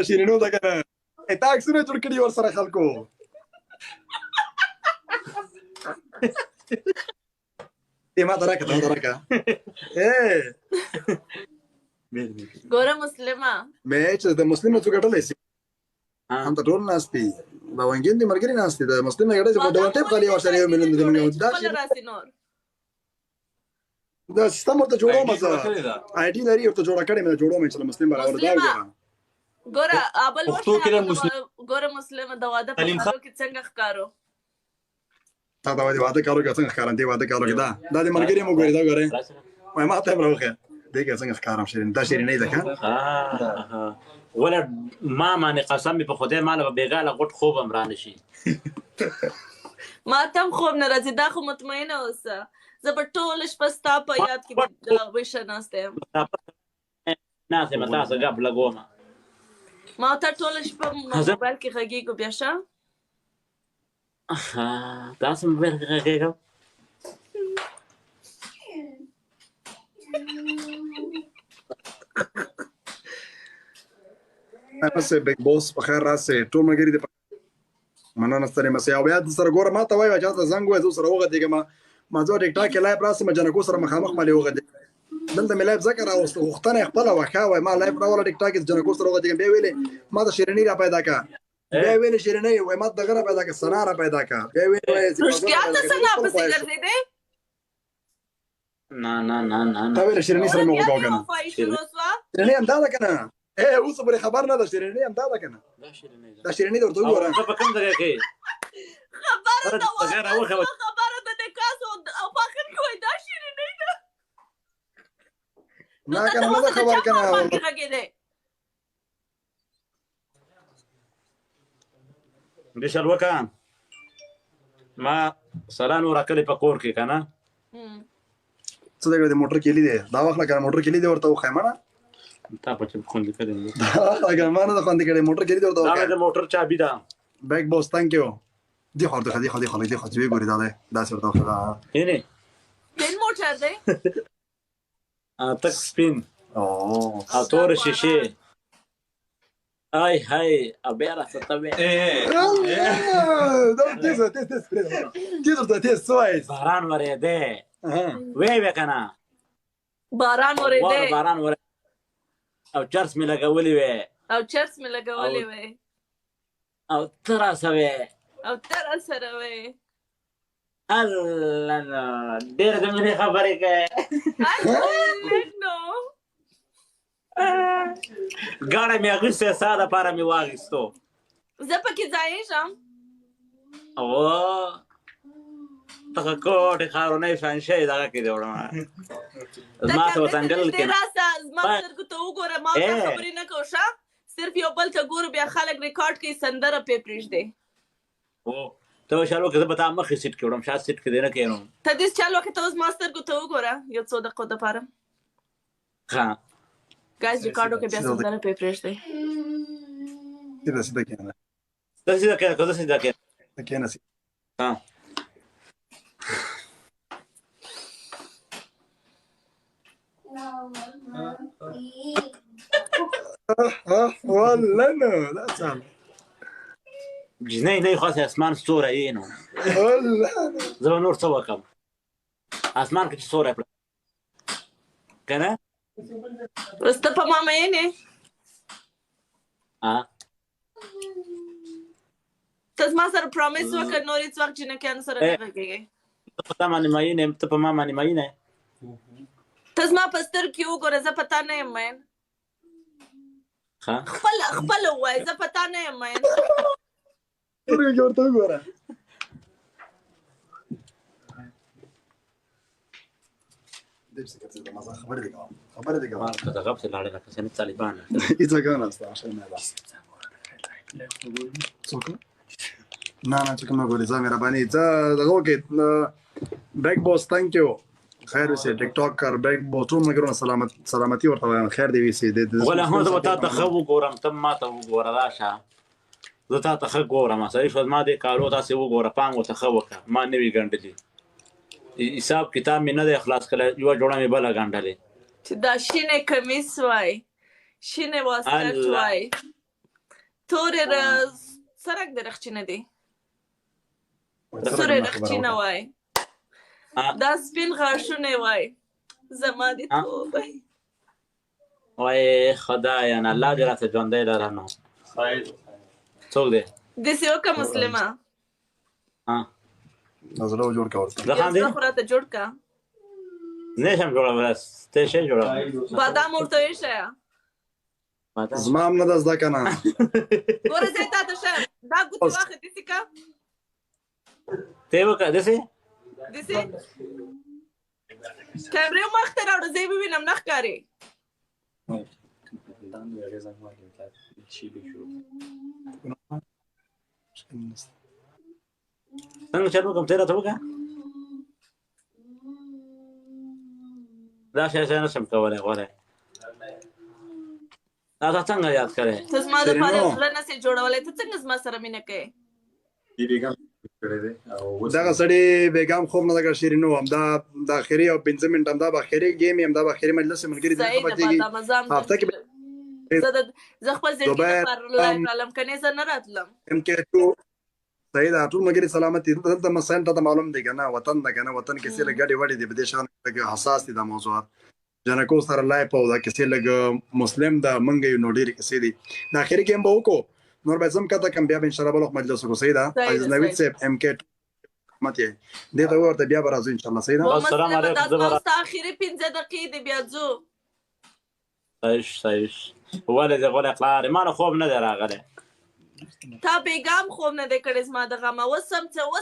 شیرینو ده کنه تا عکسونه جوړ کړي ورسره خلکو ما دراکه ما دراکه ګوره مسلمه مې چې د مسلم نه څو ګټلې سي هم ته ټول ناستي دا وانګین دي مرګري ناستي د مسلم نه ګټه چې په ډول ټیپ خالي ورسره یو مليون د موږ دا سیستم ورته جوړو مزه آی ټي لري ورته جوړه کړې مې جوړو مې چې مسلم برابر دا ګوره ابل ورته ګوره مسلمه د واده په حالو کې څنګه ښکارو تا دا واده کارو کې څنګه ښکارم دی واده کارو کې دا د مرګري مو ګوري دا ګوره وای ما ته راوخه دغه څنګه ښکارم شیرین دا شیرین نه ده که ولا ما مانه قسم په خدای مال به بیګاله غټ خوب امران شي ما تم خوب نه راځي دا خو مطمئنه اوسه زه په ټول شپه ستا په یاد کې ویښه ناسته یم ناسه متا څه غب لګوم ما ته ټول شپه موبایل کې غږیږو بیا شه تاسو موبایل کې غږیږو بس بیگ بوس په خیر راسه ټول مګری دي مننه ستړي مسه او بیا سره ګوره ما ته وایي چې تاسو زنګ وای زو سره وغه دیګه ما زو ټیک ټاک لایو راسه ما جنکو سره مخامخ مالي وغه دي دلته مې لایو ذکر او وختنه خپل واخا وای ما لایو راول ټیک ټاک جنکو سره وغه دیګه به ویلې ما ته شیرینی را پیدا کا به ویلې شیرینی وای ما دغه را پیدا کا سنا را پیدا کا به ویلې رښتیا ته سنا په سیګر دې نه تا ویلې شیرینی سره مې وګاو کنه شیرینی هم دا کنه اوس په خبر نه ده شیرینی هم دا کنه دا شیرینی درته وګورم په کوم ځای کې خبره ده د کاسو او فاخر کوي دا شیرینی ده نه کنه نه خبر کنه د شلوکه ما سره نور کلی په کور کې کنه څه دغه د موټر کلی دی دا وخت لکه موټر کلی دی ورته خیمانه تا په چم خوند کړی دا هغه مانه د خوند کړی موټر کلی دی ورته دا د موټر چابي ده بیگ بوس ثانک یو دی خورته خدي وی ګوري دا څه ورته خدا اینه دین موټر دی تک سپین او تور شیشه ay hay abera ستوي دا تیز سوایس باران ورېده وې کنه باران ورېده او چرس مې لګولې وې او تر سره وې الله ډېر د مې خبرې کوي نو ګاډه مې اغوستې ساده پاره مې واغېستو زه پکې ځایېږم او دغه کوټې ښارونه شانشۍ دغه کې دی وړم زما ته وتنګل کې زما سترګو ته وګوره ما ته خبرې نه کوو ښه صرف یو بل ته ګورو بیا خلک ریکارډ کوي سندره پې پرېږدي ته شالو کې زه به تا مخې سیټ کې وړم شاید سیټ کې دی نه کښېنم ته دې چالو کې ته اوس ما سترګو ته وګوره یو څو دقیقو دپاره ښه ګایز ریکارډو کې بیا سندره پې پرېږدئ سیده کېنه سیده کېنه ها والله نه دا سم جنۍ نه خاص اسمان ستوره یې نو والله زه نور څه وکم اسمان کې ستوره کنه ته په ما مینې ته زما سره پرامیس وکړه نور هېڅ وخت جنکیانو سره نه غږېږې ته په تا باندې مین یم ته په ما باندې مین یې ته زما په سترګو کې وګوره زه په تا نه یم مین خپل ووایه زه په تا نه یم مین سترګو کې ورته وګوره خبرې دي کوم ته دغه پسې لاړې لکه څنګه طالبان هېڅ وکړه نسته عشان نه ده څوک نه چې کومه ګورې زه مهرباني زه دغه وکړې بیگ بوس ثانک یو خیر وسې ټیک ټاک کار بیگ بوس ټول ملګرو سلامتي ورته وایم خیر دې وسې ولا هم زه به تا ته ښه وګورم ته ما ته وګوره راشه زه تا ته ښه ګورم صحیح شول ما دې کارو تاسې وګوره پام ورته ښه وکړه ما نه وي ګنډلي حساب کتاب مې نه دی خلاص کړی یوه جوړه مې بله ګنډلې چې دا شینې کمیس وای شینې واسکټ وای، تورې سرک د رخچینه دی، سورې رخچینه وای، دا سپین غاښونه وای، زما دې توبه وای خدایه نه الله دې راته ژوندی لره نو. څوک دی؟ داسې وکړه مسلمه، زړه جوړ کړه ورته. زړه خو راته جوړ کړه. نه شم جوړولی، ته شی جوړوه. بادام ورته ویښیه. زما هم نه ده زده که نه. ګوره زه یې تا ته ښیم، دا ګوتې واخله داسې که، ته یې وکړه داسې داسې کیمرې مخ ته راوړه، زه یې ووینم نه ښکارې. څنګه چل وکړم؟ ته یې راته وکړه. دا شی نه شم کولی غوره. دا تا څنګه یاد کړی؟ ته زما دپاره یو زړه نسې جوړولی، ته څنګه زما سره مینه کوې؟ دغه سړی بېګام خوب نه ده کړی شیرینو. همدا د اخري او 5 منټ همدا به اخري ګیم یې همدا به اخري مجلس یې ملګري صحیح ده بادامه، زه هفته کې زه خپل زړګي لپاره لایف رالم، کنې زه نه راتلم. صحیح ده. ټول ملګري سلامتي. دلته مسایل ته معلوم دی که نه، وطن ده که نه، وطن کیسې لږ ګډې وډې دي، په دې شان لږ حساس دي دا موضوعات. جنکو سره لایف او دا کیسې لږ مسلم ده، موږ یو نو ډېرې کیسې دي. د اخري ګیم به وکړو، نور به زه هم کته کړم، بیا به انشاءالله بل وخت مجلس وکړو. صحیح ده. عزیز نوید صاحب MK رحمت یې دې ته وورته بیا به راځو انشاءالله. صحیح ده. السلام علیکم. دا ستا اخري 15 دقیقې دي، بیا ځو. صحیح. ولې زه غولی قلار ما نه خوب نه دی راغلی. تا بېګام خوب نه دی کړی زما د غمه. اوس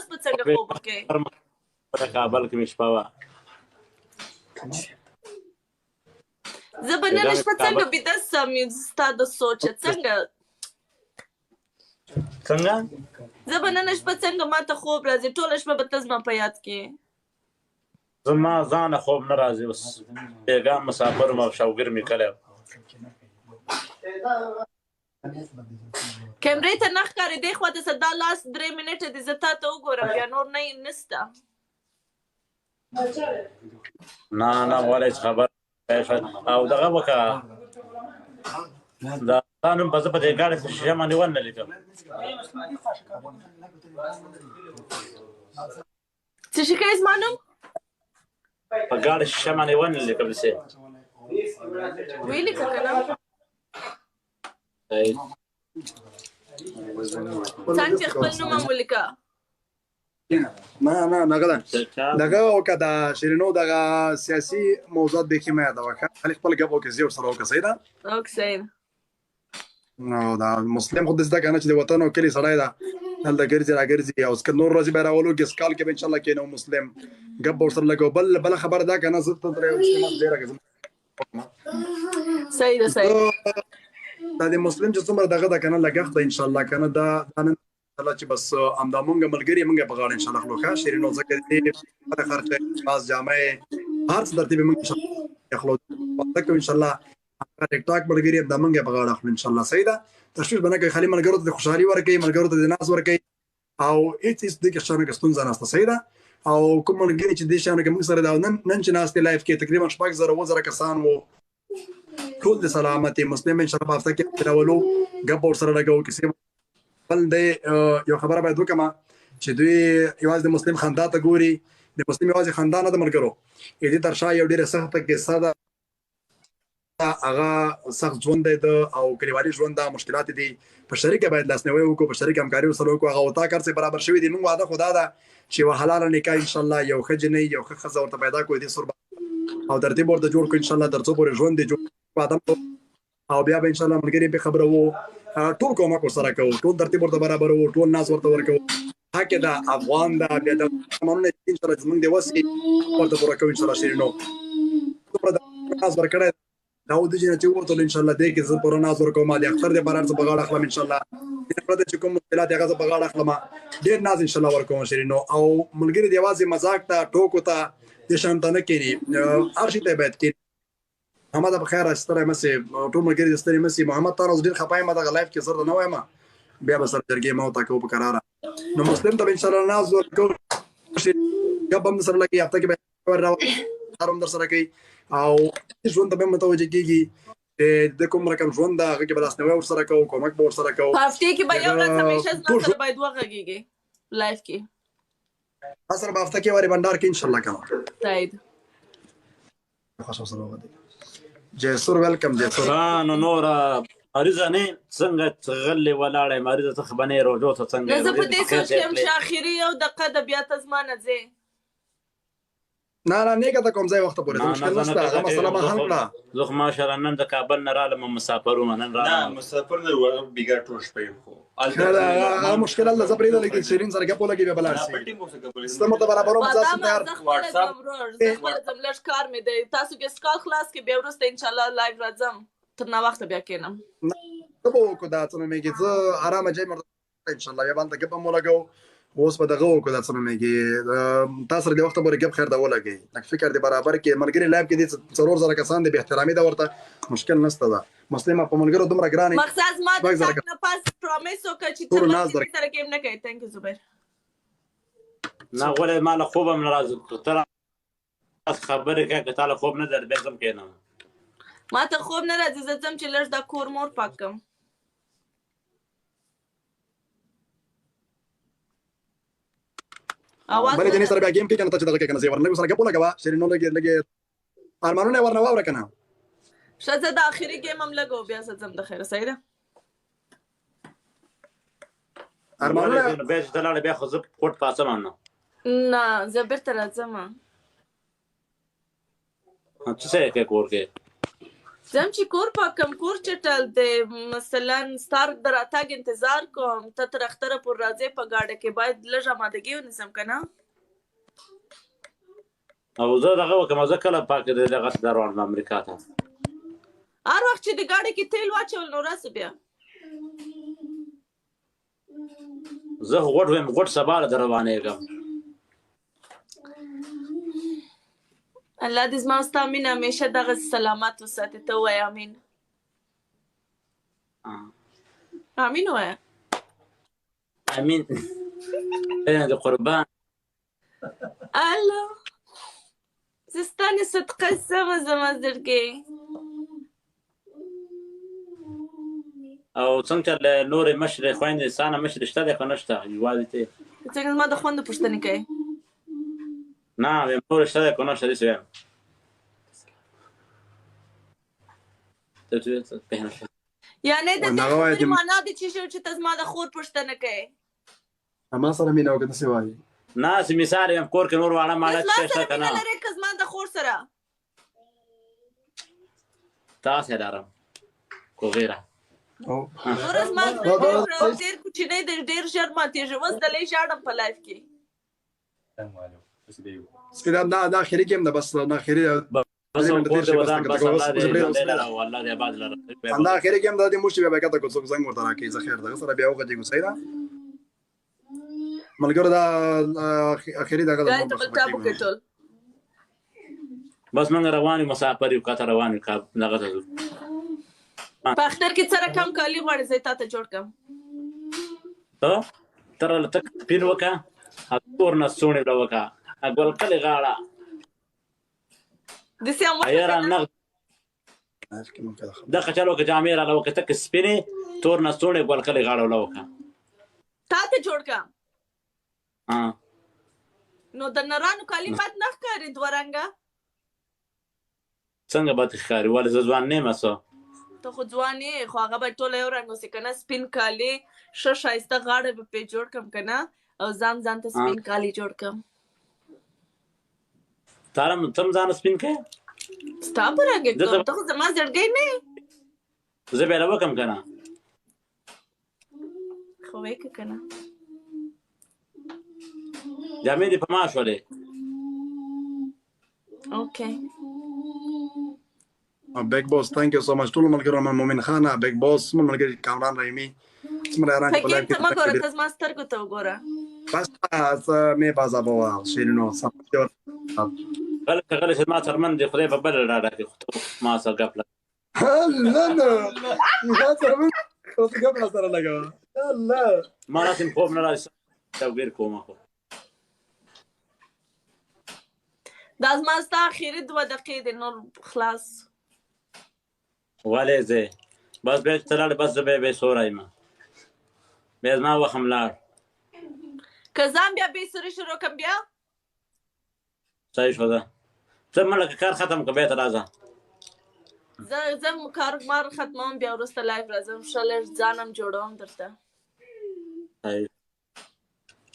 به څنګه خوب وکړې؟ کابل کې مې شپه وه. زه به نن شپه څنګه بیده سم ستا د سوچه څنګه زه به نن شپه څنګه ما ته خوب راځي؟ ټوله شپه به ته زما په یاد کې. زما ځانه خوب نه راځي، اوس بېګام مسافر وم او شوګر مې کړی. کیمرې ته نه ښکارې، دې خوا ته څه دا لاس 3 منټه دي، زه تا ته وګورم، بیا نور نسته. نه ولې خبر او دغه وکړه. دا تا نوم به زه په دې ګاډۍ په شیشه باندې ونه لیکم. څه شي کوې زما نوم؟ په ګاډۍ شیشه باندې ونه لیکم داسې. ویې لیکه که نه؟ څنګه چې خپل نوم هم ولیکه. نه دغه وکړه د شیرینو دغه سیاسي موضوعات بیخي مه یادوه، خالي خپل ګپ وکړه، زه ورسره وکړه. صحیح ده. صحیح ده. نو دا مسلم خو داسې ده که نه چې د وطن او کلي سړی ده، هلته ګرځي راګرځي، او که نور ورځې به یې راولو ګسکال کې به انشاءالله کېنو مسلم ګپ به ورسره لګو. بله خبره ده که نه، زه ته ترې ډېره صحیح ده. صحیح دا د مسلم چې څومره دغه ده که نه لګښت ده انشاءالله که نه، دا نن انشاءالله چې بس همدا مونږ ملګري مونږ په غاړه انشاءالله خلو ښه شیرینو، ځکه دې خرچه خاص جامې هر څه ترتیب مونږ انشاءالله خلو ځکه انشاءالله ټیک ټاک ملګري همدا مونږ په غاړه خلو انشاءالله. صحیح ده. تشویش به نه کوي، خالي ملګرو ته د خوشحالي ورکوي، ملګرو ته د ناز ورکوي، او هېڅ دې کې شانو کې ستونزه نشته. صحیح ده. او کوم ملګري چې دې شانو کې مونږ سره دا نن چې ناست لایف کې تقریبا 6,000 کسان وو، ټول د سلامتي مسلم انشاءالله په هفته کې راولو ګپ ورسره لګو کیسې. بل دی یو خبره باید وکړم چې دوی یوازې د مسلم خندا ته ګوري، د مسلم یوازې خندا نه ده ملګرو، دې تر شا یو ډېره سخته کیسه ده، هغه سخت ژوند دی او کلیوالي ژوند ده، مشکلات دي، په شریکه باید لاسنیوی وکړو، په شریکه همکاري ورسره وکړو. هغه وتا کار څه برابر شوي دي. موږ وعده خو دا ده چې یوه حلاله نکاح انشاءالله یو ښه جنۍ یو ښه ښځه ورته پیدا کړو، دې سور او ترتیب ورته جوړ کړو انشاءالله، تر څو پورې ژوند دې جوړ او بیا به انشاءالله ملګري په خبره وو، ټول کومک ورسره کوو، ټول ترتیب ورته برابر وو، ټول ناز ورته ورکوو. حق دا افغان دا بیا د قانونونه انشاءالله زموږ د وس ورته پوره کوو انشاءالله شیرینو. څومره د ناز ورکړی دا ودې چې ووتلو انشاءالله دې کې زه پوره ناز ورکوم، د اختر د باران څه په غاړه اخلم انشاءالله، پرته چې کوم مشکلات هغه زه په غاړه اخلم، ډېر ناز انشاءالله ورکوم شیرینو. او ملګري د یوازې مذاق ته ټوکو ته دې شان ته نه کښېني، هر شي ته باید کښېني. محمد په خیر ستړی مه سې، ټول ملګري دې ستړي مه سې. محمد تا اوس ډېر خفه یم، دغه لایف کې زر نه وایم، بیا به سره جرګې ما ورته کوو په کراره. نو مسلم ته به انشاءالله ناز ورکوو، ګپ هم سره لګي، هفته کې به هم در سره کوي او ژوند ته به متوجه کېږي. د کوم رقم ژوند ده هغه کې به لاسنیوی ورسره کوو، کومک به ورسره کوو. په هفتې کې به یو ورځ همیشه زما سره باید وغږیږي لایف کې. ما سره به هفته کې وارې بنډار کې انشاءالله کوم. تایید. خوښ اوسه وغږېږه. جیسور ویلکم جیسور. نو نوره مریضه نه څنګه غلې ولاړې مریضه ته خبرې روزو ته څنګه زه په دې سوچ کې یم چې اخري یو دقیقه د بیا ته زما نه ځې. نه نیکه ته کوم ځای وخته پورې مشکل نشته، هغه مسله به حل کړه. زه خو ماشاءالله نن د کابل نه رالم مسافر وم نن رالم. نه مسافر نه بیګا ټول شپې خو هغه مشکل الله زه پرېږده لیکن شیرین سره ګپ ولګي بیا به لاړ شي. سته مو ته برابروم ځاسې تیار. زه خپله ځم لږ کار مې دی، تاسو ګسټ کال خلاص کې بیا وروسته انشاءالله لایف راځم تر ناوخته بیا کښېنم. څه به وکړو دا څه نومېږي زه ارامه ځای مرته انشاءالله بیا به هلته ګپ هم ولګوو. اوس به دغه وکړو دا څه نومېږي تا سره د وخته پورې ګپ خیر ده ولګوي لکه فکر دې برابر کړي. ملګري لایف کې دې 4000 کسان دي بې احترامي ده ورته مشکل نشته ده. مسلمه په ملګرو دومره ګرانې مقصد ما د تاک نه پاس پرومیس وکړه چې ته به سره ګیم نه کوې. تhank you زبیر. نه ولې ما له خوبه هم نه راځي ته خبرې کوې که تا له خوب نه در بیا ځم کښېنم. ما ته خوب نه راځي، زه ځم چې لږ دا کور مور پاک کړم. بلې جنې سره بیا ګیم کې کنه ته چې دغه کې کنه زه ورنه سره ګپ ولګوه شیرینو لګي ارمانونه ورنه واوره کنه. ښه زه د اخري ګیم هم لګو بیا زه ځم د خیره. صحیح ده ارمانونه بیا چې ته لاړې بیا خو زه کوټ پاڅم نه زه بېرته راځم. څه شی کوې کور کې؟ ځم چې کور پاکم، کور چټل دی، مثلا ستا د راتګ انتظار کوم، ته تر اختره پورې راځې په ګاډه کې باید لږ امادګي ونیسم که نه. او زه دغه وکړم زه کله پاکې دغه ته روان امریکا ته هر وخت چې د ګاډۍ کې تیل واچول نو راسه بیا. زه خو غوټ ویم غوټ سبا له در روانېږم. الله دې زما ستا مینه همیشه دغسې سلامت وساتي. ته ووایه امین. امین ووایه. امین د قربان. الله زه ستانې صدقه سمه زما زړګی. او څنګه له نورې مشرې خویندې ستا نه مشرې شته دی که نه شته یوازې ته څنګه زما د خویندو پوښتنې کوې؟ نه ویم نورې شته دی که نه شته داسې ویم. یعنې د دې خبرې معنا دې چې ته زما د خور پوښتنه کوې؟ ما سره مینه وکړه داسې وایي. نه چې مثال یم کور کې نور واړه ماړه څه شته که نه. زما سره مینه لرې که زما د خور سره؟ تاسې لرم کو غیره نور زما ډېر کوچنی دی، ډېر ژر ماتېږي. اوس دلې ژاړم په لایف کې. سپیدا دا اخري ګیم ده بس دا اخري بس کور دې ودان بس الله دې لره او الله دې آباد لره. دا اخري ګیم ده دې موږ بیا کته کو څوک زنګ ورته راکړي زه خیر دغه سره بیا وغږېږو. صحیح ده ملګرو دا اخري دغه بس موږ روان یو مسافر یو کاته روان یو دغه ته ځو. په اختر کې څه رقم کالي غواړې زه تا ته جوړ کړم؟ ته تره تک سپین وکړه تور نستوڼې له وکړه ګلکلې غاړه داسې هم عیاره نغد دغه چل وکړه جامې راله وکړه تک سپینې تور نستوڼې ګلکلې غاړه له وکړه تا ته جوړ کړم. نو د نرانو کالي بد نه ښکاري دوه رنګه؟ څنګه بد ښکاري ولې زه ځوان نه یم څه ته خو ځوان یې خو هغه به ټوله یو رنګ اوسي که نه. سپین کالي ښه ښایسته غاړه به پرې جوړ کړم که نه او ځان ته سپین کالي جوړ کړم. ته هم ځان سپین کړې؟ ستا په رنګ یې کړم. ته خو زما زړګی نه یې. زه بیا له وکړم که نه خو ویې که نه جامې دې په ما شولې. اوکې بیگ باس thank you so much ټول ملګرو مومن خان بیگ باس ملګری کامران رحیمي څومره ران کوله ته ما ګوره ته زما سترګو ته وګوره بس مې بازا بوا شیرینو سم غلط چې ما څرمن دې خدای په بل را راکړي ما سره ګپ نه ما څرمن خو ته ګپ سره لګاوه الله ما راسم خوب نه راځي توګیر کوم خو دا زما ستا اخري 2 دقیقې دي نور خلاص. ولې ځې بس بیا چې ته لاړې بس زه بیا سوری یم بیا زما وخت هم لاړ که ځان بیا بېسوري شروع کړم بیا صحیح شو ده ته مه لکه کار ختم کړه بیا ته راځه زه کار مار ختموم بیا وروسته لایف راځم ښه لږ ځان هم جوړوم درته صحیح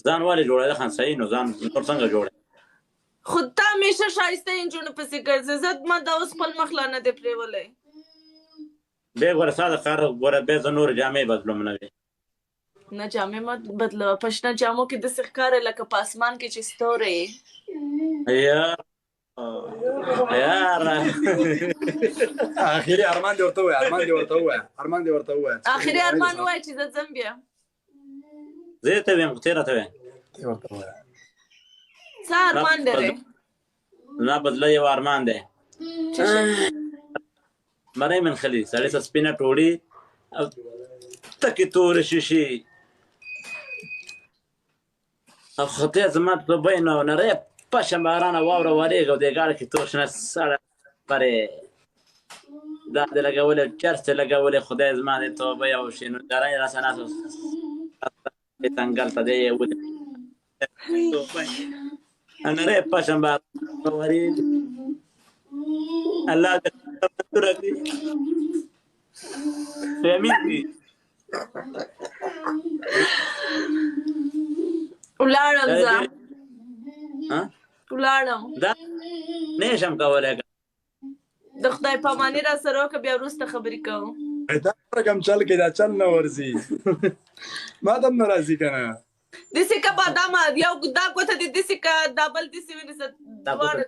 ځان ولې جوړوې ده خان صحیح نو ځان نور څنګه جوړوې خو ته همیشه ښایسته نجونو پسې ګرځې زه ما دا اوس خپل مخ لا نه دی پرېولی بیا ګوره ستا د کار ګوره بیا زه نورې جامې بدلوم نه وې نه جامې مه بدلوه په شنه جامو کې داسې ښکارې لکه په اسمان کې چې ستوری یې یاره اخري ارمان دې ورته ووایه اخري ارمان ووایه چې زه ځم بیا زه یې ته ویم خو ته یې راته وایې څه ارمان لرې نه بدله یو ارمان دی مرۍ منخلي سړی ته سپینه ټوړي او تکې تورې شیشې او خدای زما دوبۍ نه نری پشه بارانه واوره ورېږي او دې غاړه کې تور شنه سړی پرې دا دې لګولې چرس دې لګولې خدای زما دې توبه او شینو درای راسه ناسو څنګه ته دې ولې نری پشه بارانه ورېږي الله دې خبر کړي فهمیږي ولاړم زه ولاړم دا نه شم کولی د خدای پاماني را سره وکړه بیا وروسته خبرې کوو دا رقم چل کې دا چل نه ورځي ما ته هم نه راځي که نه داسې که بادام یو دا ګوته دې داسې که دا بل داسې ونیسه دواړه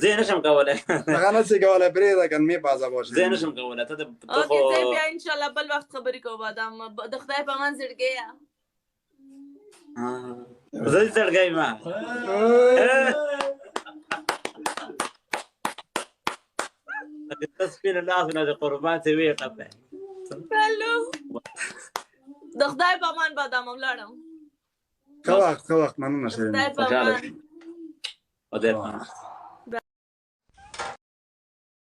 زه نشم کولی هغه نشي کولی پرېږده که مې په عذاب وشي زه نشم کولی ته اوکې زه بیا انشاءالله بل وخت خبرې کوو بادام د خدای په امان زړګیه زه دې زړګی ما ته سپینو لاسونه د قربان ته ویې ټپی هلو د خدای په امان بادام ولاړم ښه وخت مننه شیرین خدای په امان خدای په امان